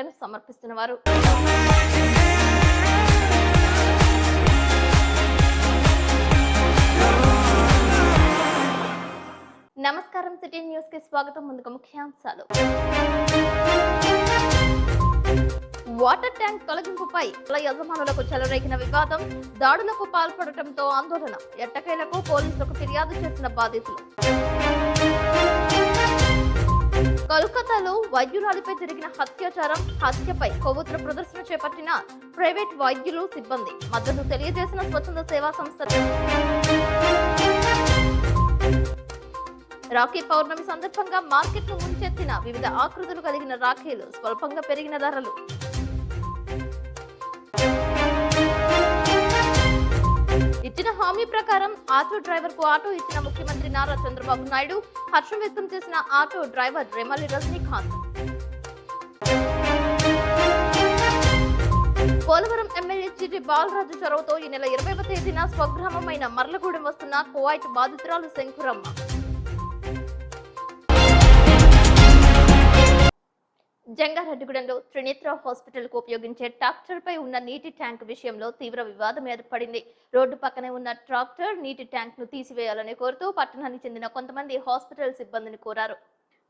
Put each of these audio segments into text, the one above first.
సేవలను సమర్పిస్తున్నవారు. నమస్కారం, city news కి స్వాగతం. ముందుగా ముఖ్యాంశాలు. వాటర్ ట్యాంక్ తొలగింపుపై యజమానులకు చెలరేగిన వివాదం, దాడులకు పాల్పడటంతో ఆందోళన, ఎట్టకేలకు పోలీసులకు ఫిర్యాదు చేసిన బాధితులు. కోల్కతాలో వైద్యురాలిపై జరిగిన హత్యపై కొవ్వొత్తుల ప్రదర్శన చేపట్టిన ప్రైవేట్ వైద్యులు, సిబ్బంది మద్దతు తెలియజేసిన స్వచ్ఛంద సేవా సంస్థలు. రాఖీ పౌర్ణమి సందర్భంగా మార్కెట్ను ముంచెత్తిన వివిధ ఆకృతులు కలిగిన రాఖీలు, స్వల్పంగా పెరిగిన ధరలు. ఇచ్చిన హామీ ప్రకారం ఆటో డ్రైవర్ కు ఆటో ఇచ్చిన ముఖ్యమంత్రి నారా చంద్రబాబు నాయుడు, హర్షం వ్యక్తం చేసిన auto driver Remali Rajinikanth. Polavaram MLA Chitti Balaraju చొరవతో ఈ నెల 20వ తేదీన స్వగ్రామమైన మర్లగూడెం వస్తున్న కువైట్ బాధితురాలు శంకురమ్మ. జంగారెడ్డిగూడెంలో త్రినేత్ర హాస్పిటల్ కు ఉపయోగించే ట్రాక్టర్ పై ఉన్న నీటి ట్యాంక్ విషయంలో తీవ్ర వివాదం ఏర్పడింది. రోడ్డు పక్కనే ఉన్న ట్రాక్టర్ నీటి ట్యాంక్ ను తీసివేయాలని కోరుతూ పట్టణానికి చెందిన కొంతమంది హాస్పిటల్ సిబ్బందిని కోరారు.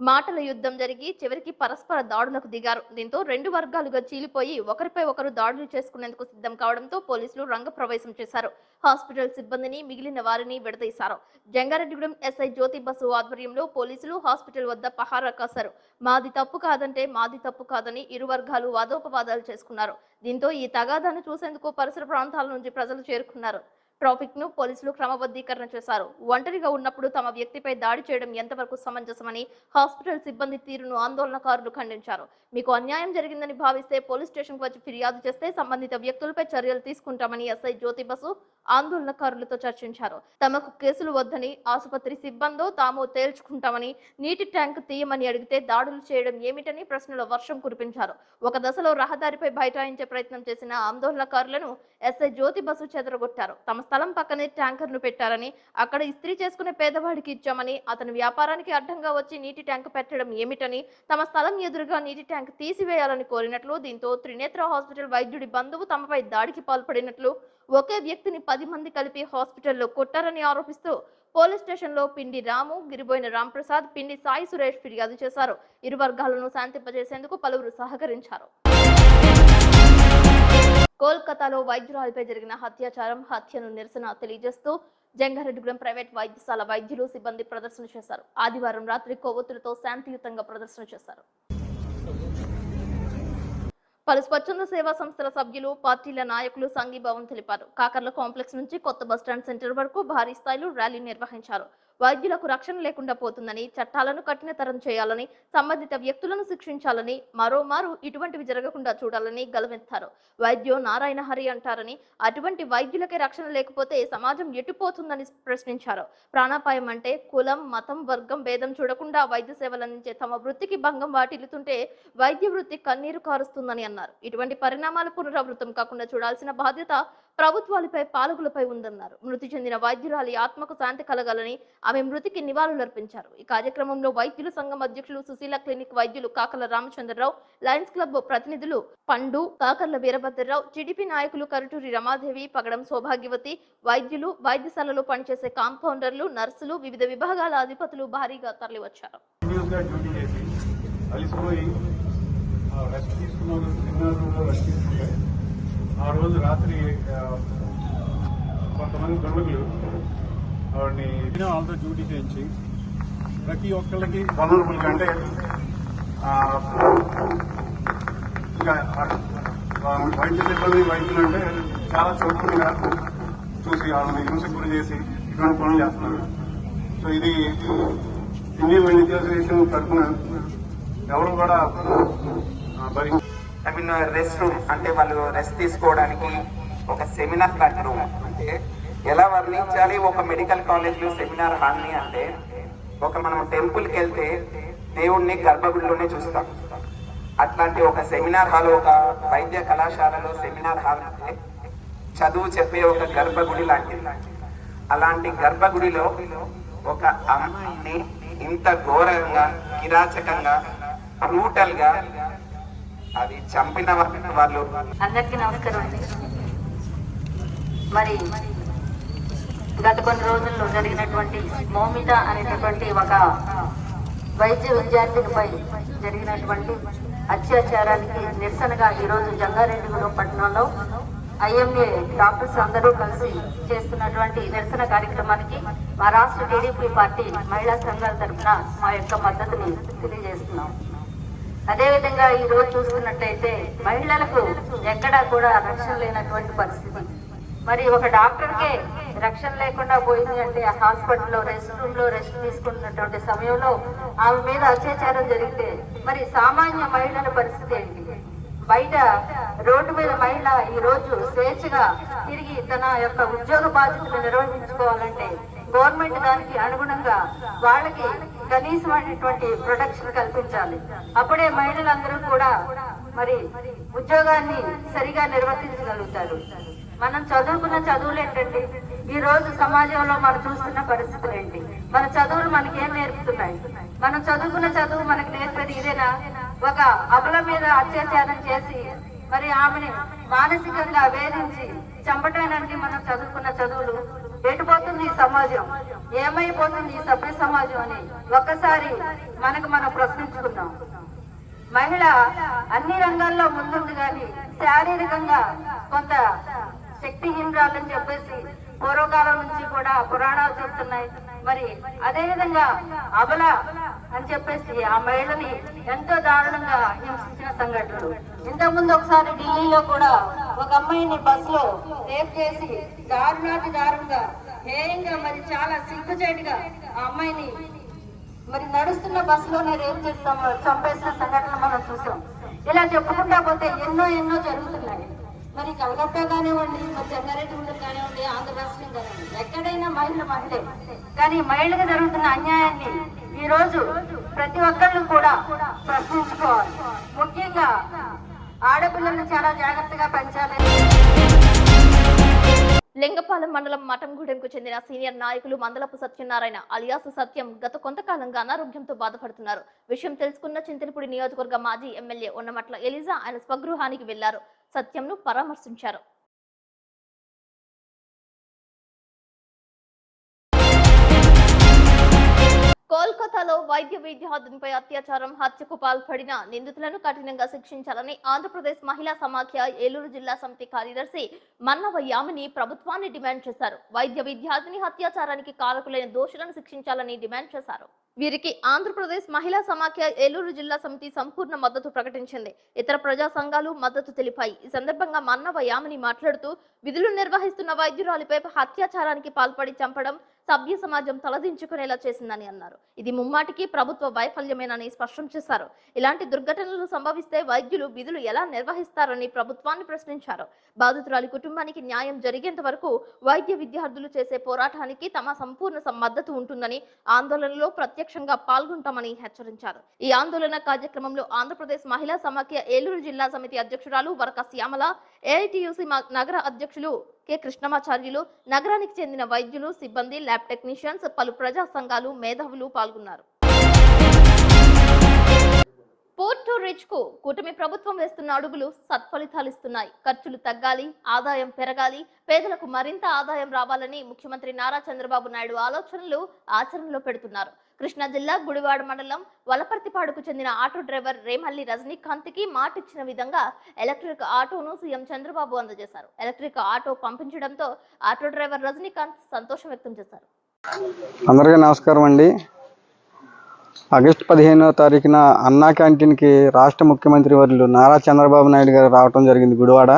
మాటల యుద్ధం జరిగి చివరికి పరస్పర దాడులకు దిగారు. దీంతో రెండు వర్గాలుగా చీలిపోయి ఒకరిపై ఒకరు దాడులు చేసుకునేందుకు సిద్ధం కావడంతో పోలీసులు రంగప్రవేశం చేశారు. హాస్పిటల్ సిబ్బందిని, మిగిలిన వారిని విడదీశారు. జంగారెడ్డిగూడెం ఎస్ఐ జ్యోతి బసు ఆధ్వర్యంలో పోలీసులు హాస్పిటల్ వద్ద పహారా కాశారు. మాది తప్పు కాదంటే మాది తప్పు కాదని ఇరు వర్గాలు వాదోపవాదాలు చేసుకున్నారు. దీంతో ఈ తగాదాను చూసేందుకు పరిసర ప్రాంతాల నుంచి ప్రజలు చేరుకున్నారు. ట్రాఫిక్ ను పోలీసులు క్రమబద్ధీకరణ చేశారు. ఒంటరిగా ఉన్నప్పుడు తమ వ్యక్తిపై దాడి చేయడం ఎంతవరకు సమంజసమని హాస్పిటల్ సిబ్బంది తీరును ఆందోళనకారులు ఖండించారు. మీకు అన్యాయం జరిగిందని భావిస్తే పోలీస్ స్టేషన్ కు వచ్చి ఫిర్యాదు చేస్తే సంబంధిత వ్యక్తులపై చర్యలు తీసుకుంటామని ఎస్ఐ జ్యోతి బసు ఆందోళనకారులతో చర్చించారు. తమకు కేసులు వద్దని, ఆసుపత్రి సిబ్బందో తాము తేల్చుకుంటామని, నీటి ట్యాంక్ తీయమని అడిగితే దాడులు చేయడం ఏమిటని ప్రశ్నల వర్షం కురిపించారు. ఒక దశలో రహదారిపై బైఠాయించే ప్రయత్నం చేసిన ఆందోళనకారులను ఎస్ఐ జ్యోతి బసు చెదరగొట్టారు. తమ స్థలం పక్కనే ట్యాంకర్ ను పెట్టారని, అక్కడ ఇస్త్రీ చేసుకునే పేదవాడికి ఇచ్చామని, అతని వ్యాపారానికి అడ్డంగా వచ్చి నీటి ట్యాంక్ పెట్టడం ఏమిటని, తమ స్థలం ఎదురుగా నీటి ట్యాంక్ తీసివేయాలని కోరినట్లు, దీంతో త్రినేత్ర హాస్పిటల్ వైద్యుడి బంధువు తమపై దాడికి పాల్పడినట్లు, ఒకే వ్యక్తిని 10 మంది కలిపి హాస్పిటల్లో కొట్టారని ఆరోపిస్తూ పోలీస్ స్టేషన్లో పిండి రాము, గిరిబోయిన రాంప్రసాద్, పిండి సాయి సురేష్ ఫిర్యాదు చేశారు. ఇరు వర్గాలను శాంతింపజేసేందుకు పలువురు సహకరించారు. కోల్కతాలో వైద్యురాలిపై జరిగిన హత్యను నిరసన తెలియజేస్తూ జంగారెడ్డిగూడెం ప్రైవేట్ వైద్యశాల వైద్యులు, సిబ్బంది ప్రదర్శన చేశారు. ఆదివారం రాత్రి కొవ్వొత్తులతో శాంతియుతంగా ప్రదర్శన చేశారు. పలు స్వచ్ఛంద సేవా సంస్థల సభ్యులు, పార్టీల నాయకులు సంఘీభావం తెలిపారు. కాకర్ల కాంప్లెక్స్ నుంచి కొత్త బస్టాండ్ సెంటర్ వరకు భారీ స్థాయిలో ర్యాలీ నిర్వహించారు. వైద్యులకు రక్షణ లేకుండా పోతుందని, చట్టాలను కఠినతరం చేయాలని, సంబంధిత వ్యక్తులను శిక్షించాలని, మరోమారు ఇటువంటివి జరగకుండా చూడాలని గలమెత్తారు. వైద్యో నారాయణ హరి అంటారని, అటువంటి వైద్యులకే రక్షణ లేకపోతే సమాజం ఎటుపోతుందని ప్రశ్నించారు. ప్రాణాపాయం అంటే కులం, మతం, వర్గం భేదం చూడకుండా వైద్య సేవలందించే తమ వృత్తికి భంగం వాటిల్లుతుంటే వైద్య వృత్తి కన్నీరు కారుస్తుందని అన్నారు. ఇటువంటి పరిణామాలు పునరావృతం కాకుండా చూడాల్సిన బాధ్యత ప్రభుత్వాలపై, పాలకులపై ఉందన్నారు. మృతి చెందిన వైద్యురాలి ఆత్మకు శాంతి కలగాలని ఆమె మృతికి నివాళులర్పించారు. ఈ కార్యక్రమంలో వైద్యుల సంఘం అధ్యక్షులు సుశీల క్లినిక్ వైద్యులు కాకర్ల రామచంద్రరావు, లయన్స్ క్లబ్ ప్రతినిధులు పండు, కాకర్ల వీరభద్రరావు, టీడీపీ నాయకులు కరుటూరి రమాదేవి, పగడం సౌభాగ్యవతి, వైద్యులు, వైద్యశాలలో పనిచేసే కాంపౌండర్లు, నర్సులు, వివిధ విభాగాల అధిపతులు భారీగా తరలివచ్చారు. ఆ రోజు రాత్రి కొంతమంది దుర్మకులు ఆవిడని వాళ్ళతో డ్యూటీ చేయించి ప్రతి ఒక్కళ్ళకి వనరుబుల్గా అంటే ఇంకా వైద్య సిబ్బంది, వైద్యులు అంటే చాలా చౌకగా చూసి వాళ్ళని హింసకు గురి చేసి ఇటువంటి పనులు చేస్తున్నారు. సో ఇది ఇండియన్ మెడికల్ అసోసియేషన్ తరఫున ఎవరు కూడా రెస్ట్ రూమ్ అంటే వాళ్ళు రెస్ట్ తీసుకోవడానికి ఒక సెమినార్ లాంటి రూమ్ అంటే ఎలా వర్ణించాలి ఒక మెడికల్ కాలేజ్లో సెమినార్ హాల్ని అంటే ఒక మనం టెంపుల్కి వెళ్తే దేవుణ్ణి గర్భగుడిలోనే చూస్తాం. అట్లాంటి ఒక సెమినార్ హాల్, ఒక వైద్య కళాశాలలో సెమినార్ హాల్ అంటే చదువు చెప్పే ఒక గర్భగుడి లాంటిది. అలాంటి గర్భగుడిలో ఒక అమ్మాయిని ఇంత ఘోరంగా, కిరాచకంగా, బ్రూటల్ గా అది చంపిన వాళ్ళు. అందరికీ నమస్కారం అండి. మరి గత కొన్ని రోజుల్లో జరిగినటువంటి మౌమిత అనేటటువంటి ఒక వైద్య విద్యార్థినిపై జరిగినటువంటి అత్యాచారానికి నిరసనగా ఈరోజు జంగారెడ్డిగూడెం పట్టణంలో ఐఎంఏ డాక్టర్స్ అందరూ కలిసి చేస్తున్నటువంటి నిరసన కార్యక్రమానికి మా రాష్ట్ర టీడీపీ పార్టీ మహిళా సంఘాల తరఫున మా యొక్క మద్దతుని తెలియజేస్తున్నాం. అదేవిధంగా ఈ రోజు చూస్తున్నట్టయితే మహిళలకు ఎక్కడా కూడా రక్షణ లేనటువంటి పరిస్థితి. మరి ఒక డాక్టర్కే రక్షణ లేకుండా పోయింది అంటే ఆ హాస్పిటల్లో రెస్ట్ రూమ్ లో రెస్ట్ తీసుకున్నటువంటి సమయంలో ఆమె మీద అత్యాచారం జరిగితే మరి సామాన్య మహిళల పరిస్థితి ఏంటి? బయట రోడ్డు మీద మహిళ ఈ రోజు స్వేచ్ఛగా తిరిగి తన యొక్క ఉద్యోగ బాధ్యతలు నిర్వహించుకోవాలంటే గవర్నమెంట్ దానికి అనుగుణంగా వాళ్ళకి కనీసమైనటువంటి ప్రొటెక్షన్ కల్పించాలి. అప్పుడే మహిళలందరూ కూడా మరి ఉద్యోగాన్ని సరిగా నిర్వర్తించగలుగుతారు. మనం చదువుకున్న చదువులు ఏంటండి? ఈ రోజు సమాజంలో మనం చూస్తున్న పరిస్థితులు ఏంటి? మన చదువులు మనకేం నేర్పుతున్నాయి? మనం చదువుకున్న చదువు మనకు నేర్పేది ఇదేనా? ఒక అబల మీద అత్యాచారం చేసి మరి ఆమెని మానసికంగా వేధించి చంపటమేనండి మనం చదువుకున్న చదువులు? ఎటుపోతుంది ఈ సమాజం? ఏమైపోతుంది ఈ సభ్య సమాజం అని ఒక్కసారి మనం ప్రశ్నించుకుందాం. మహిళ అన్ని రంగాల్లో ముందుంది కానీ శారీరకంగా కొంత శక్తిహీనరాలని చెప్పేసి పూర్వకాలం నుంచి కూడా పురాణాలు చెప్తున్నాయి. మరి అదే విధంగా అబల అని చెప్పేసి ఆ మహిళని ఎంతో దారుణంగా హింసించిన సంఘటనలు. ఇంతకుముందు ఒకసారి ఢిల్లీలో కూడా ఒక అమ్మాయిని బస్సులో రేప్ చేసి దారుణాతి దారుణంగా హేయంగా మరి చాలా సిగ్గుచేటుగా ఆ అమ్మాయిని మరి నడుస్తున్న బస్సులోనే రేప్ చేసి చంపేసిన సంఘటన మనం చూసాం. ఇలా చెప్పుకుంటా పోతే ఎన్నో జరుగుతున్నాయి. మరి కలకత్తా కానివ్వండి, మరి జంగారెడ్డిగూడెం కానివ్వండి, ఆంధ్ర రాష్ట్రం కానివ్వండి, ఎక్కడైనా మహిళే. కానీ మహిళకు జరుగుతున్న అన్యాయాన్ని ఈ రోజు ప్రతి ఒక్కళ్ళు కూడా ప్రశ్నించుకోవాలి. ముఖ్యంగా ఆడపిల్లల్ని చాలా జాగ్రత్తగా పెంచాలి. లింగపాలెం మండలం మఠంగూడెంకు చెందిన సీనియర్ నాయకులు మందలపు సత్యనారాయణ అలియాస్ సత్యం గత కొంతకాలంగా అనారోగ్యంతో బాధపడుతున్నారు. విషయం తెలుసుకున్న చింతలపూడి నియోజకవర్గ మాజీ ఎమ్మెల్యే ఉన్నమట్ల ఎలిజా ఆయన స్వగృహానికి వెళ్లారు. సత్యంను పరామర్శించారు. కోల్కతాలో వైద్య విద్యార్థినిపై అత్యాచారం హత్యకు పాల్పడిన నిందితులను కఠినంగా శిక్షించాలని ఆంధ్రప్రదేశ్ మహిళా సమాఖ్య ఏలూరు జిల్లా సమితి కార్యదర్శి మన్నవ యామిని ప్రభుత్వాన్ని డిమాండ్ చేశారు. వైద్య విద్యార్థిని అత్యాచారానికి కారకులైన దోషులను శిక్షించాలని డిమాండ్ చేశారు. వీరికి ఆంధ్రప్రదేశ్ మహిళా సమాఖ్య ఏలూరు జిల్లా సమితి సంపూర్ణ మద్దతు ప్రకటించింది. ఇతర ప్రజా సంఘాలు మద్దతు తెలిపాయి. ఈ సందర్భంగా మన్నవ యామిని మాట్లాడుతూ విధులు నిర్వహిస్తున్న వైద్యురాలిపై అత్యాచారానికి పాల్పడి చంపడం సభ్య సమాజం తలదించుకునేలా చేసిందని అన్నారు. ఇది ముమ్మాటికి ప్రభుత్వ వైఫల్యమేనని స్పష్టం చేశారు. ఇలాంటి దుర్ఘటనలు సంభవిస్తే వైద్యులు విధులు ఎలా నిర్వహిస్తారని ప్రభుత్వాన్ని ప్రశ్నించారు. బాధితురాలి కుటుంబానికి న్యాయం జరిగేంత వరకు వైద్య విద్యార్థులు చేసే పోరాటానికి తమ సంపూర్ణ మద్దతు ఉంటుందని, ఆందోళనలో ప్రత్యక్షంగా పాల్గొంటామని హెచ్చరించారు. ఈ ఆందోళన కార్యక్రమంలో ఆంధ్రప్రదేశ్ మహిళా సమాఖ్య ఏలూరు జిల్లా సమితి అధ్యక్షురాలు వరక శ్యామల, ఏఐటియుసి నగర అధ్యక్షులు కె కృష్ణమాచార్యులు, నగరానికి చెందిన వైద్యులు, సిబ్బంది, ల్యాబ్ టెక్నీషియన్స్, పలు ప్రజా సంఘాలు, మేధావులు పాల్గొన్నారు. పోర్ట్ రిచ్ కు కూటమి ప్రభుత్వం వేస్తున్న అడుగులు సత్ఫలితాలిస్తున్నాయి. ఖర్చులు తగ్గాలి, ఆదాయం పెరగాలి, పేదలకు మరింత ఆదాయం రావాలని ముఖ్యమంత్రి నారా చంద్రబాబు నాయుడు ఆలోచనలు ఆచరణలో పెడుతున్నారు. కృష్ణా జిల్లా గుడివాడ మండలం వలపర్తిపాడుకు చెందిన ఆటో డ్రైవర్ రేమల్లి రజనీకాంత్ కి మాటిచ్చిన విధంగా ఎలక్ట్రిక్ ఆటోను సీఎం చంద్రబాబు అందజేశారు. ఎలక్ట్రిక్ ఆటో పంపించడంతో ఆటో డ్రైవర్ రజనీకాంత్ సంతోషం వ్యక్తం చేశారు. అందరికీ నమస్కారం అండి. ఆగస్టు 15వ తారీఖున అన్నా క్యాంటీన్కి రాష్ట్ర ముఖ్యమంత్రి వర్యులు నారా చంద్రబాబు నాయుడు గారు రావటం జరిగింది గుడివాడ.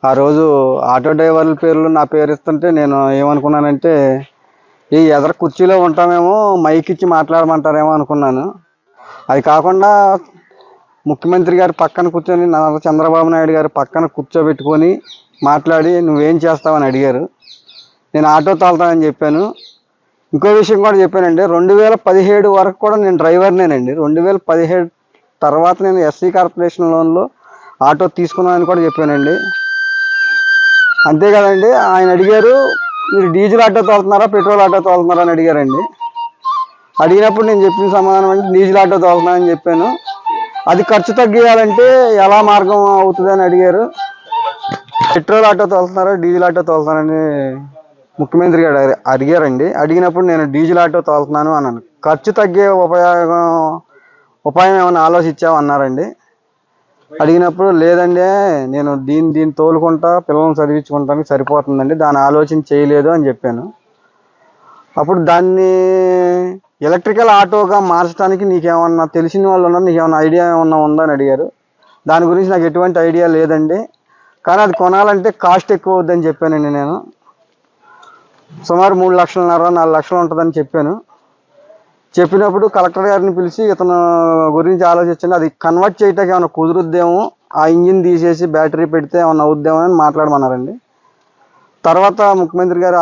ఆ రోజు ఆటో డ్రైవర్ల పేర్లు నా పేరు ఇస్తుంటే నేను ఏమనుకున్నానంటే ఈ ఎదర కుర్చీలో ఉంటామేమో మైక్ ఇచ్చి మాట్లాడమంటారేమో అనుకున్నాను. అది కాకుండా ముఖ్యమంత్రి గారు పక్కన కూర్చొని నారా చంద్రబాబు నాయుడు గారు పక్కన కూర్చోబెట్టుకొని మాట్లాడి నువ్వేం చేస్తావని అడిగారు. నేను ఆటో తోలుతానని చెప్పాను. ఇంకో విషయం కూడా చెప్పానండి, 2017 వరకు కూడా నేను డ్రైవర్నేనండి. 2017 తర్వాత నేను ఎస్సీ కార్పొరేషన్ లోన్లో ఆటో తీసుకున్నానని కూడా చెప్పానండి. అంతే కదండి. ఆయన అడిగారు మీరు డీజిల్ ఆటో తోలుతున్నారా పెట్రోల్ ఆటో తోలుతున్నారా అని అడిగారండి. అడిగినప్పుడు నేను చెప్పిన సమాధానం అంటే డీజిల్ ఆటో తోలుతున్నానని చెప్పాను. అది ఖర్చు తగ్గియాలంటే ఎలా మార్గం అవుతుందని అడిగారు. పెట్రోల్ ఆటో తోలుతున్నారా డీజిల్ ఆటో తోలుతున్నారని ముఖ్యమంత్రి గారు అడిగారండి. అడిగినప్పుడు నేను డీజిల్ ఆటో తోలుతున్నాను అన్నాను. ఖర్చు తగ్గే ఉపాయం ఏమైనా ఆలోచించావు అన్నారండి. అడిగినప్పుడు లేదండి నేను దీన్ని తోలుకుంటా పిల్లల్ని చదివించుకుంటానికి సరిపోతుందండి, దాని ఆలోచన చేయలేదు అని చెప్పాను. అప్పుడు దాన్ని ఎలక్ట్రికల్ ఆటోగా మార్చడానికి నీకేమన్నా తెలిసిన వాళ్ళు ఉన్నారు, నీకేమన్నా ఐడియా ఏమన్నా ఉందా అని అడిగారు. దాని గురించి నాకు ఎటువంటి ఐడియా లేదండి, కానీ అది కొనాలంటే కాస్ట్ ఎక్కువ అవుద్దని చెప్పానండి. నేను సుమారు 3 లక్షలన్నర 4 లక్షలు ఉంటుందని చెప్పాను. చెప్పినప్పుడు కలెక్టర్ గారిని పిలిచి ఇతను గురించి ఆలోచించండి, అది కన్వర్ట్ చేయటానికి ఏమైనా కుదురుద్దేమో, ఆ ఇంజిన్ తీసేసి బ్యాటరీ పెడితే ఏమైనా అవుద్దేమో అని మాట్లాడమన్నారండి. తర్వాత ముఖ్యమంత్రి గారు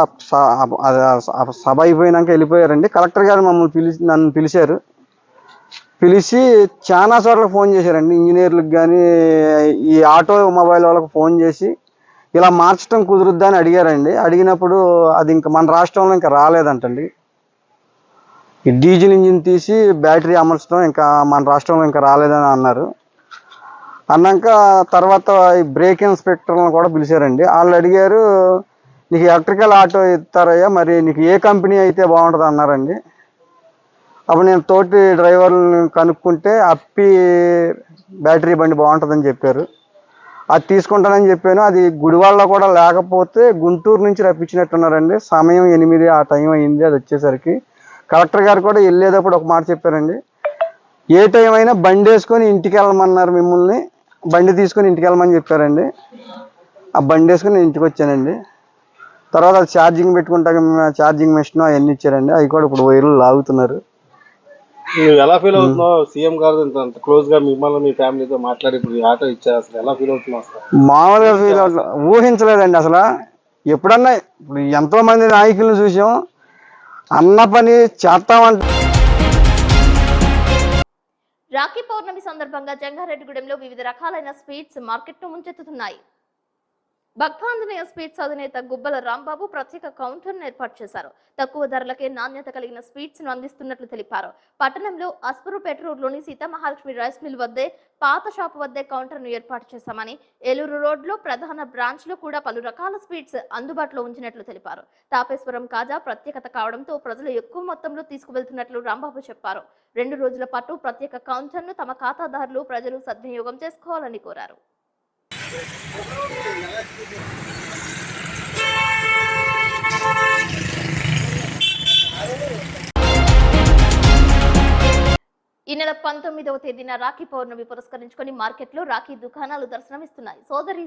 సభ అయిపోయినాక వెళ్ళిపోయారండి. కలెక్టర్ గారు నన్ను పిలిచారు. పిలిచి చాలా చోట్ల ఫోన్ చేశారండి, ఇంజనీర్లకు కానీ ఈ ఆటోమొబైల్ వాళ్ళకి ఫోన్ చేసి ఇలా మార్చడం కుదురుద్దా అని అడిగారండి. అడిగినప్పుడు అది ఇంకా మన రాష్ట్రంలో ఇంకా రాలేదంటండి. ఈ డీజిల్ ఇంజిన్ తీసి బ్యాటరీ అమర్చడం ఇంకా మన రాష్ట్రంలో ఇంకా రాలేదని అన్నారు. అన్నాక తర్వాత ఈ బ్రేక్ ఇన్స్పెక్టర్లను కూడా పిలిచారండి. వాళ్ళు అడిగారు, నీకు ఎలక్ట్రికల్ ఆటో ఇస్తారయ్యా, మరి నీకు ఏ కంపెనీ అయితే బాగుంటుంది అన్నారండి. అప్పుడు నేను తోటి డ్రైవర్లను కనుక్కుంటే అప్పి బ్యాటరీ బండి బాగుంటుందని చెప్పారు. అది తీసుకుంటానని చెప్పాను. అది గుడివాడలో కూడా లేకపోతే గుంటూరు నుంచి రప్పించినట్టున్నారండి. సమయం 8 ఆ టైం అయింది. అది వచ్చేసరికి కలెక్టర్ గారు కూడా వెళ్ళేటప్పుడు ఒక మాట చెప్పారండి, ఏ టైం అయినా బండి వేసుకొని ఇంటికి వెళ్ళమన్నారు, మిమ్మల్ని బండి తీసుకొని ఇంటికి వెళ్ళమని చెప్పారండి. ఆ బండి వేసుకొని నేను ఇంటికి వచ్చానండి. తర్వాత అది ఛార్జింగ్ పెట్టుకుంటాక ఛార్జింగ్ మెషిన్ అవన్నీ ఇచ్చారండి. అవి కూడా ఇప్పుడు వైర్లు లాగుతున్నారు. నువ్వు ఎలా ఫీల్ అవుతున్నావు? సీఎం గారు అంత క్లోజ్ గా మిమ్మల్ని మీ ఫ్యామిలీతో మాట్లాడి ఇప్పుడు ఆటో ఇచ్చారు, అసలు ఎలా ఫీల్ అవుతున్నావు? మామూలుగా ఫీల్ అవుతున్నా, ఊహించలేదండి అసలు. ఎప్పుడన్నా ఇప్పుడు ఎంతో మంది నాయకులను చూసాం, అన్న పని చేస్తామంటే. రాఖీ పౌర్ణమి సందర్భంగా జంగారెడ్డిగూడెంలో వివిధ రకాలైన స్వీట్స్ మార్కెట్ను ముంచెత్తుతున్నాయి. భక్తాంజనేయ స్వీట్స్ అధినేత గుబ్బల రాంబాబు ప్రత్యేక కౌంటర్ను ఏర్పాటు చేశారు. తక్కువ ధరలకే నాణ్యత కలిగిన స్వీట్స్ ను అందిస్తున్నట్లు తెలిపారు. పట్టణంలో అస్పరుపేట రోడ్లోని సీతామహాలక్ష్మి రైస్ మిల్ వద్దే పాత షాపు వద్దే కౌంటర్ను ఏర్పాటు చేశామని, ఏలూరు రోడ్లో ప్రధాన బ్రాంచ్ లో కూడా పలు రకాల స్వీట్స్ అందుబాటులో ఉంచినట్లు తెలిపారు. తాపేశ్వరం కాజా ప్రత్యేకత కావడంతో ప్రజలు ఎక్కువ మొత్తంలో తీసుకువెళ్తున్నట్లు రాంబాబు చెప్పారు. 2 రోజుల పాటు ప్రత్యేక కౌంటర్ను తమ ఖాతాదారులు ప్రజలు సద్వినియోగం చేసుకోవాలని కోరారు. ఈ నెల 19వ తేదీన రాఖీ పౌర్ణమి పురస్కరించుకొని మార్కెట్లో రాఖీ దుకాణాలు దర్శనమిస్తున్నాయి.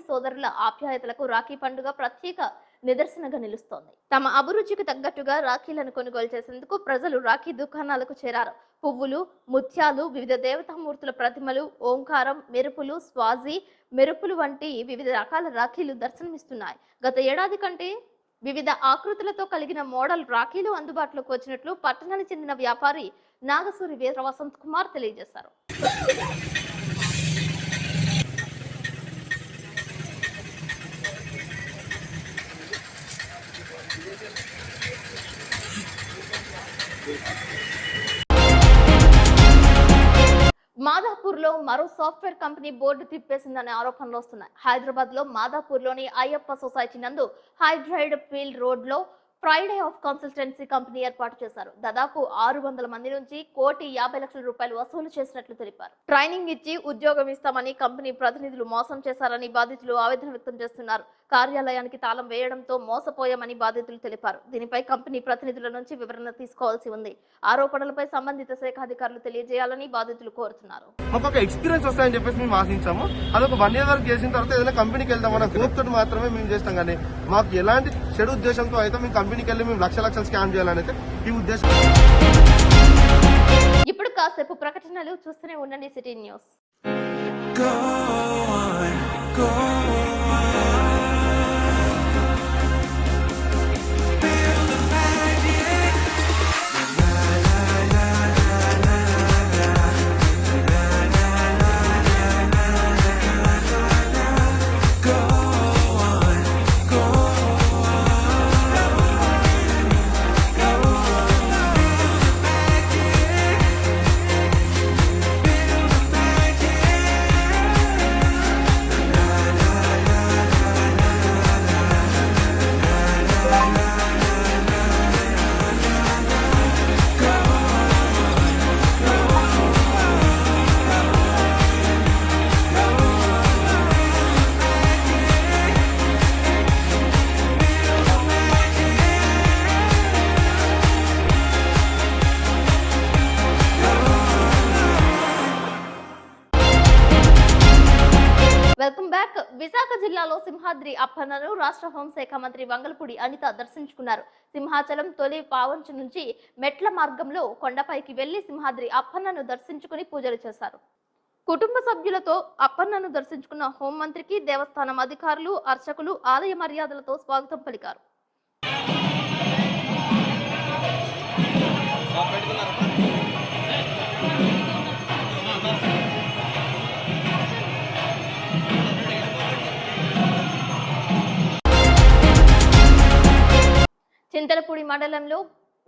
సోదరుల ఆప్యాయతలకు రాఖీ పండుగ ప్రత్యేక నిదర్శనగా నిలుస్తోంది. తమ అభిరుచికి తగ్గట్టుగా రాఖీలను కొనుగోలు చేసేందుకు ప్రజలు రాఖీ దుకాణాలకు చేరారు. పువ్వులు, ముత్యాలు, వివిధ దేవతామూర్తుల ప్రతిమలు, ఓంకారం, మెరుపులు, స్వాజీ మెరుపులు వంటి వివిధ రకాల రాఖీలు దర్శనమిస్తున్నాయి. గత ఏడాది కంటే వివిధ ఆకృతులతో కలిగిన మోడల్ రాఖీలు అందుబాటులోకి వచ్చినట్లు పట్టణానికి చెందిన వ్యాపారి నాగసూరి వీర వసంత్ కుమార్ తెలియజేశారు. మాదాపూర్లో మరో సాఫ్ట్వేర్ కంపెనీ బోర్డు తిప్పేసిందనే ఆరోపణలు వస్తున్నాయి. హైదరాబాద్ లో మాదాపూర్లోని అయ్యప్ప సొసైటీ నందు హైడ్రైడ్ ఫీల్డ్ రోడ్ లో ఫ్రైడే ఆఫ్ కన్సల్టెన్సీ కంపెనీ ఏర్పాటు చేశారు. దాదాపు 600 మంది నుంచి ₹1,50,00,000 వసూలు చేసినట్లు తెలిపారు. ట్రైనింగ్ ఇచ్చి ఉద్యోగం ఇస్తామని కంపెనీ ప్రతినిధులు మోసం చేశారని బాధితులు ఆవేదన వ్యక్తం చేస్తున్నారు. కార్యాలయానికి తాళం వేయడంతో మోసపోయామని బాధితులు తెలిపారు. దీనిపై కంపెనీ ప్రతినిధుల నుంచి వివరణ తీసుకోవాల్సి ఉంది. ఆరోపణలపై సంబంధిత శాఖ అధికారులు తెలియజేయాలని బాధితులు కోరుతున్నారు. మాకు ఒక ఎక్స్పీరియన్స్ వస్తాయని చెప్పేసి మేము ఆశించాము. అదొక 1 year వరకు చేసిన తర్వాత ఏదైనా కంపెనీకి వెళ్తామన్న హోప్ తోటి మాత్రమే మేము చేస్తాం. కానీ మాకు ఎలాంటి చెడు ఉద్దేశంతో అయితే మేము కంపెనీకి వెళ్ళి మేము లక్షలు స్కామ్ చేయాలని అయితే ఈ ఉద్దేశం. ఇప్పుడు కాసేపు ప్రకటనలు చూస్తూనే ఉండండి సిటీ న్యూస్. బ్యాక్. విశాఖ జిల్లాలో సింహాద్రి అప్పన్నను రాష్ట్ర హోంశాఖ మంత్రి వంగలపూడి అనిత దర్శించుకున్నారు. సింహాచలం తొలి పావంచు నుంచి మెట్ల మార్గంలో కొండపైకి వెళ్లి సింహాద్రి అప్పన్నను దర్శించుకుని పూజలు చేశారు. కుటుంబ సభ్యులతో అప్పన్నను దర్శించుకున్న హోంమంత్రికి దేవస్థానం అధికారులు, అర్చకులు ఆలయ మర్యాదలతో స్వాగతం పలికారు. చింతలపూడి మండలంలో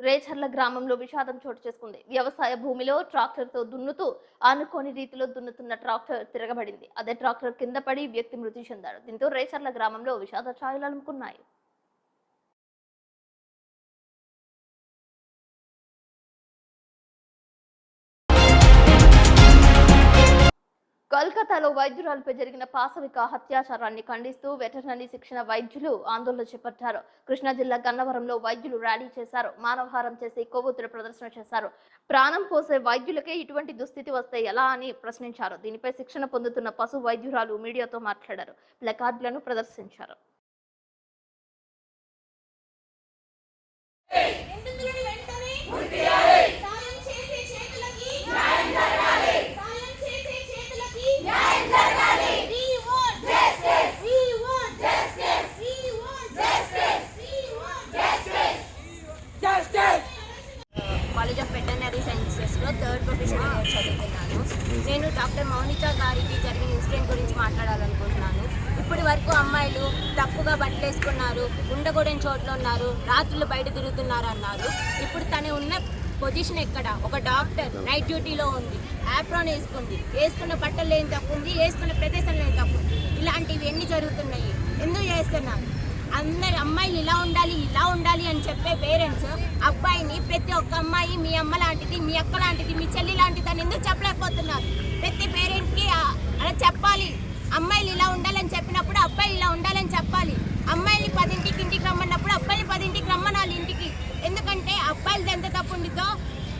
రేచర్ల గ్రామంలో విషాదం చోటు చేసుకుంది. వ్యవసాయ భూమిలో ట్రాక్టర్తో దున్నుతూ ఆనుకోని రీతిలో దున్నుతున్న ట్రాక్టర్ తిరగబడింది. అదే ట్రాక్టర్ కింద పడి వ్యక్తి మృతి చెందాడు. దీంతో రేచర్ల గ్రామంలో విషాద ఛాయలు అలుముకున్నాయి. కోల్కతాలో వైద్యురాలపై జరిగిన పాశవిక అత్యాచారాన్ని ఖండిస్తూ వెటర్నరీ శిక్షణ వైద్యులు ఆందోళన చేపట్టారు. కృష్ణా జిల్లా గన్నవరంలో వైద్యులు ర్యాలీ చేశారు. మానవహారం చేసి కొవ్వొత్తుల ప్రదర్శన చేశారు. ప్రాణం పోసే వైద్యులకే ఇటువంటి దుస్థితి వస్తే ఎలా అని ప్రశ్నించారు. దీనిపై శిక్షణ పొందుతున్న పశు వైద్యురాలు మీడియాతో మాట్లాడారు. ప్లకార్డులను ప్రదర్శించారు. కాలేజ్ ఆఫ్ వెటర్నరీ సైన్సెస్లో 3rd ప్రొఫెషనల్ ఇయర్ చదువుతున్నాను. నేను డాక్టర్ మౌనిక గారికి జరిగిన ఇన్సిడెంట్ గురించి మాట్లాడాలనుకుంటున్నాను. ఇప్పటి వరకు అమ్మాయిలు తప్పుగా బట్టలు వేసుకున్నారు, ఉండకూడని చోట్ల ఉన్నారు, రాత్రులు బయట తిరుగుతున్నారు అన్నారు. ఇప్పుడు తను ఉన్న పొజిషన్ ఎక్కడ? ఒక డాక్టర్ నైట్ డ్యూటీలో ఉంది, యాప్రాన్ వేసుకుంది, వేసుకున్న బట్టలు లేని తప్పు ఉంది, వేసుకున్న ప్రదేశం లేని తప్పు. ఇలాంటివి ఎన్ని జరుగుతున్నాయి? ఎందుకు చేస్తున్నారు? అందరు అమ్మాయిలు ఇలా ఉండాలి అని చెప్పే పేరెంట్స్ అబ్బాయిని ప్రతి ఒక్క అమ్మాయి మీ అమ్మ లాంటిది, మీ అక్క లాంటిది, మీ చెల్లి లాంటిది అని ఎందుకు చెప్పలేకపోతున్నారు? ప్రతి పేరెంట్కి అలా చెప్పాలి. అమ్మాయిలు ఇలా ఉండాలని చెప్పినప్పుడు అబ్బాయిలు ఇలా ఉండాలని చెప్పాలి. అమ్మాయిని 10ంటికి ఇంటికి రమ్మన్నప్పుడు అబ్బాయిని 10ంటికి రమ్మనాలి ఇంటికి. ఎందుకంటే అబ్బాయిలది ఎంత తప్పు ఉండిద్దో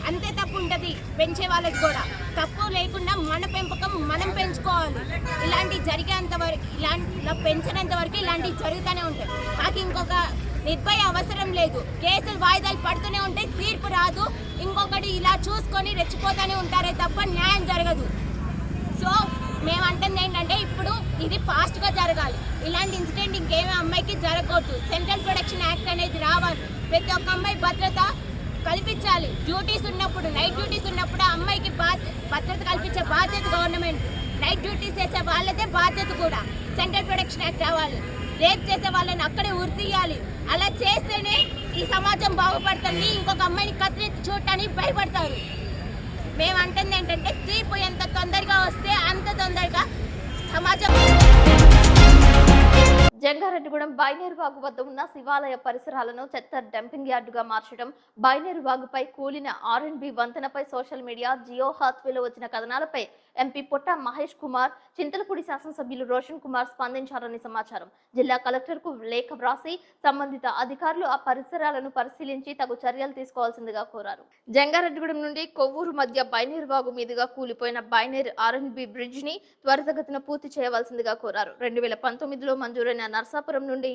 అంతే తప్పు ఉంటుంది పెంచే వాళ్ళకి కూడా. తప్పు లేకుండా మన పెంపకం మనం పెంచుకోవాలి. ఇలాంటివి జరిగేంత వరకు, ఇలా పెంచినంత వరకు ఇలాంటివి జరుగుతూనే ఉంటాయి. నాకు ఇంకొక నిర్భయ అవసరం లేదు. కేసులు వాయిదాలు పడుతూనే ఉంటాయి, తీర్పు రాదు. ఇంకొకటి ఇలా చూసుకొని రెచ్చిపోతూనే ఉంటారే తప్ప న్యాయం జరగదు. సో మేమంటుంది ఏంటంటే ఇప్పుడు ఇది ఫాస్ట్గా జరగాలి. ఇలాంటి ఇన్సిడెంట్ ఇంకేమీ అమ్మాయికి జరగకూడదు. సెంట్రల్ ప్రొటెక్షన్ యాక్ట్ అనేది రావాలి. ప్రతి ఒక్క అమ్మాయి భద్రత కల్పించాలి. డ్యూటీస్ ఉన్నప్పుడు, నైట్ డ్యూటీస్ ఉన్నప్పుడు ఆ అమ్మాయికి భద్రత కల్పించే బాధ్యత గవర్నమెంట్. నైట్ డ్యూటీస్ చేసే వాళ్ళదే బాధ్యత కూడా. సెంట్రల్ ప్రొటెక్షన్ యాక్ట్ రావాలి. రేప్ చేసే వాళ్ళని అక్కడే ఉరితీయాలి. అలా చేస్తేనే ఈ సమాజం బాగుపడుతుంది. ఇంకొక అమ్మాయిని కత్తిరెత్తి చూడటానికి భయపడతారు. మేము అంటుంది ఏంటంటే తీర్పు ఎంత తొందరగా వస్తే అంత తొందరగా సమాజం. జంగారెడ్డిగూడెం బైనేరు వాగు వద్ద ఉన్న శివాలయ పరిసరాలను చెత్త డంపింగ్ యార్డుగా మార్చడం, బైనేరు వాగుపై కూలిన R&B వంతెనపై సోషల్ మీడియా, జియో హాత్వేలో వచ్చిన కథనాలపై ఎంపీ పొట్ట మహేష్ కుమార్, చింతలపూడి శాసనసభ్యులు రోషన్ కుమార్ స్పందించారని సమాచారం. జిల్లా కలెక్టర్కు లేఖ వ్రాసి సంబంధిత అధికారులు ఆ పరిసరాలను పరిశీలించి తగు చర్యలు తీసుకోవాల్సిందిగా కోరారు. జంగారెడ్డిగూడెం నుండి కొవ్వూరు మధ్య బైనేరు వాగు మీదుగా కూలిపోయిన బైనేరు R&B బ్రిడ్జ్ ని త్వరితగతిన పూర్తి చేయవలసిందిగా కోరారు. 2019లో మంజూరైన నర్సాపురం నుండి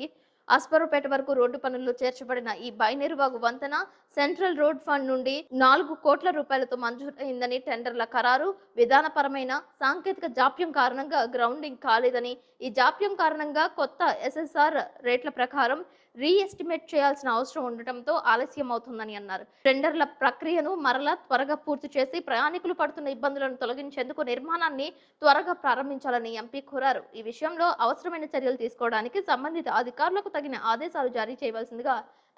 అస్పరుపేట వరకు రోడ్డు పనుల్లో చేర్చబడిన ఈ బైనేరువాగు వంతెన సెంట్రల్ రోడ్ ఫండ్ నుండి 4 కోట్ల రూపాయలతో మంజూరైందని, టెండర్ల ఖరారు, విధానపరమైన సాంకేతిక జాప్యం కారణంగా గ్రౌండింగ్ కాలేదని, ఈ జాప్యం కారణంగా కొత్త SSR రేట్ల ప్రకారం రీఎస్టిమేట్ చేయాల్సిన అవసరం ఉండటంతో ఆలస్యం అవుతుందని అన్నారు. టెండర్ల ప్రక్రియను మరలా త్వరగా పూర్తి చేసి ప్రయాణికులు పడుతున్న ఇబ్బందులను తొలగించేందుకు నిర్మాణాన్ని త్వరగా ప్రారంభించాలని ఎంపీ కోరారు. ఈ విషయంలో అవసరమైన చర్యలు తీసుకోవడానికి సంబంధిత అధికారులకు తగిన ఆదేశాలు జారీ చేయవలసిందిగా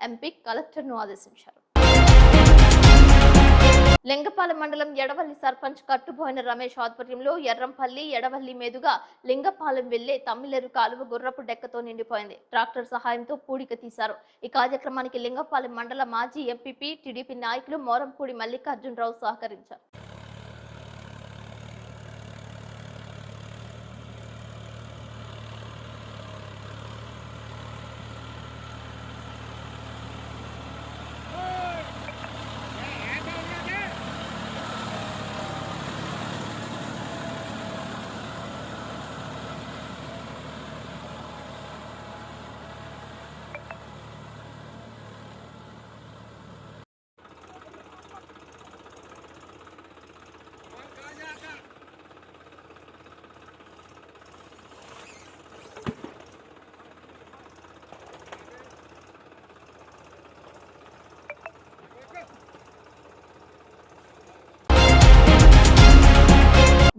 ఎంపీ కలెక్టర్ను ఆదేశించారు. లింగపాలెం మండలం ఎడవల్లి సర్పంచ్ కట్టుబోయిన రమేష్ ఆధ్వర్యంలో ఎర్రంపల్లి, ఎడవల్లి మీదుగా లింగపాలెం వెళ్లే తమ్మిలేరు కాలువ గుర్రపు డెక్కతో నిండిపోయింది. ట్రాక్టర్ సహాయంతో పూడిక తీశారు. ఈ కార్యక్రమానికి లింగపాలెం మండల మాజీ ఎంపీపీ, టీడీపీ నాయకులు మోరంపూడి మల్లికార్జునరావు సహకరించారు.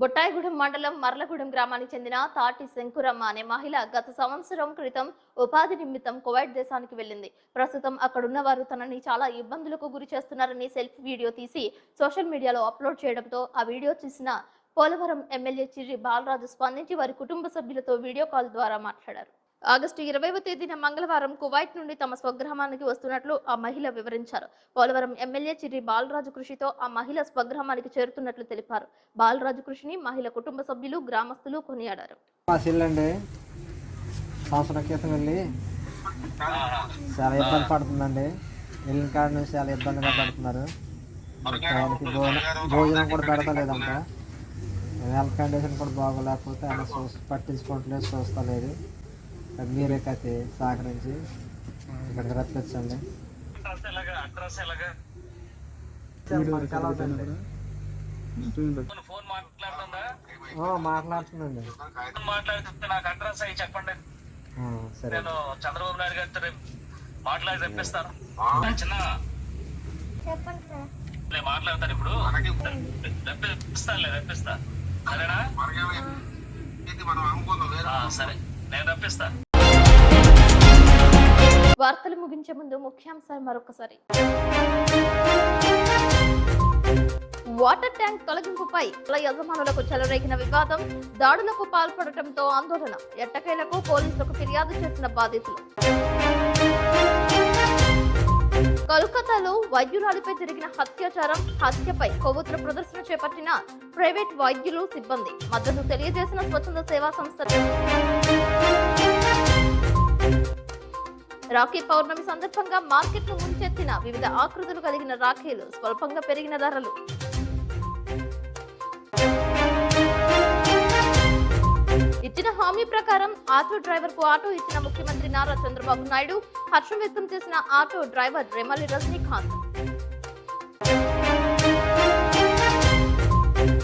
బొట్టాయిగూడెం మండలం మర్లగూడెం గ్రామానికి చెందిన తాటి శంకురమ్మ అనే మహిళ గత సంవత్సరం క్రితం ఉపాధి నిమిత్తం కువైట్ దేశానికి వెళ్ళింది. ప్రస్తుతం అక్కడున్న వారు తనని చాలా ఇబ్బందులకు గురి చేస్తున్నారని సెల్ఫీ వీడియో తీసి సోషల్ మీడియాలో అప్లోడ్ చేయడంతో ఆ వీడియో చూసిన పోలవరం ఎమ్మెల్యే చిర్రి బాలరాజు స్పందించి వారి కుటుంబ సభ్యులతో వీడియో కాల్ ద్వారా మాట్లాడారు. ఆగస్టు 20వ తేదీన మంగళవారం కువైట్ నుండి తమ స్వగ్రామానికి వస్తున్నట్లు ఆ మహిళ వివరించారు. పోలవరం ఎమ్మెల్యే చిర్రి బాలరాజు కృషితో ఆ మహిళ స్వగ్రామానికి చేరుతున్నట్లు తెలిపారు. బాలరాజు కృషిని మహిళ కుటుంబ సభ్యులు, గ్రామస్తులు కొనియాడారు. మా చెల్లండి సంవత్సరం క్రితం వెళ్ళి చాలా ఇబ్బంది పడుతుందండి. వెళ్ళిన కాడ నుంచి చాలా ఇబ్బందిగా పడుతున్నారు. ఆయనకి భోజనం కూడా పెడతలేదంట. హెల్త్ కండిషన్ కూడా బాగోలేకపోతే ఆయన పట్టించుకోవట్లేదు, చూస్తలేదు. మీరే కత్తి సహకరించి ఇక్కడికి రప్పించండి. మాట్లాడుతుందండి. సరే చంద్రబాబు నాయుడు గారితో మాట్లాడి తెప్పిస్తాను. నేను మాట్లాడతాను ఇప్పుడు. తెప్పిస్తా సరేనా? సరే, నేను తెప్పిస్తా. వార్తలు ముగించే ముందు ముఖ్యాంశాలు మరొకసారి. వాటర్ ట్యాంక్ తొలగింపుపై యజమానులకు చెలరేగిన వివాదం, దాడులకు పాల్పడటంతో ఆందోళన, ఎట్టకేలకు పోలీసులకు ఫిర్యాదు చేసిన బాధితులు. కోల్కతాలో వైద్యురాలిపై జరిగిన హత్యపై కొవ్వొత్తుల ప్రదర్శన చేపట్టిన ప్రైవేట్ వైద్యులు, సిబ్బంది. మద్దతు తెలియజేసిన స్వచ్ఛంద సేవా సంస్థలు. రాఖీ పౌర్ణమి సందర్భంగా మార్కెట్ను ముంచెత్తిన వివిధ ఆకృతులు కలిగిన రాఖీలు, స్వల్పంగా పెరిగిన ధరలు. ఇచ్చిన హామీ ప్రకారం ఆటో డ్రైవర్ కు ఆటో ఇచ్చిన ముఖ్యమంత్రి నారా చంద్రబాబు నాయుడు, హర్షం వ్యక్తం చేసిన auto driver Remali Rajinikanth.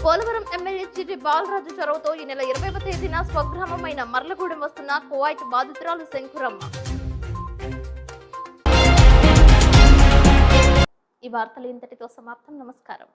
Polavaram MLA Chirri Balaraju చొరవతో ఈ నెల 20వ తేదీన స్వగ్రామమైన మర్లగూడెం వస్తున్న కువైట్ బాధితురాలు శంకురమ్మ. ఈ వార్తలు ఇంతటితో సమాప్తం. నమస్కారం.